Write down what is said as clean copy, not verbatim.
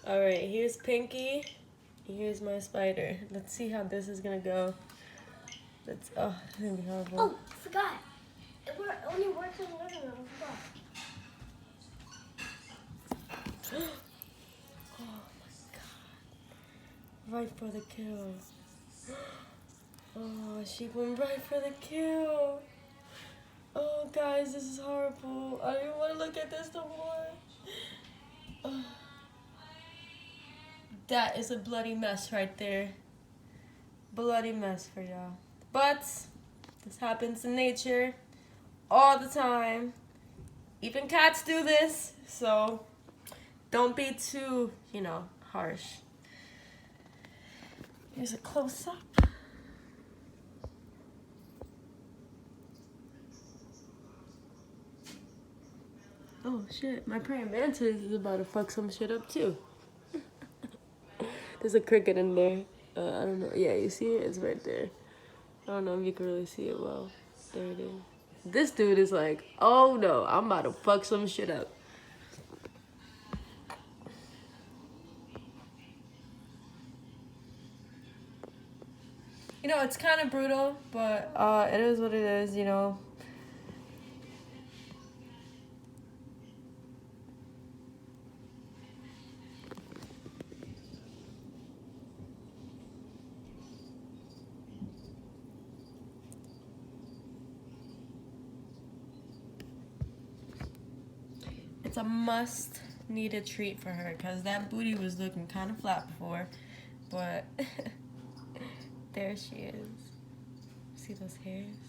Alright, here's Pinky. Here's my spider. Let's see how this is gonna go. It's gonna be horrible. Oh, I forgot. It only works in the living room. I forgot. Oh my god. Right for the kill. Oh, she went right for the kill. Oh, guys, this is horrible. I don't even want to look at this no more. Oh. That is a bloody mess right there. Bloody mess for y'all. But this happens in nature all the time. Even cats do this, so don't be too, harsh. Here's a close-up. Oh shit, my praying mantis is about to fuck some shit up too. There's a cricket in there. I don't know. Yeah, you see it? It's right there. I don't know if you can really see it well. There it is. This dude is like, oh no, I'm about to fuck some shit up. It's kind of brutal, but it is what it is, It's a must needed treat for her because that booty was looking kind of flat before, but there she is. See those hairs?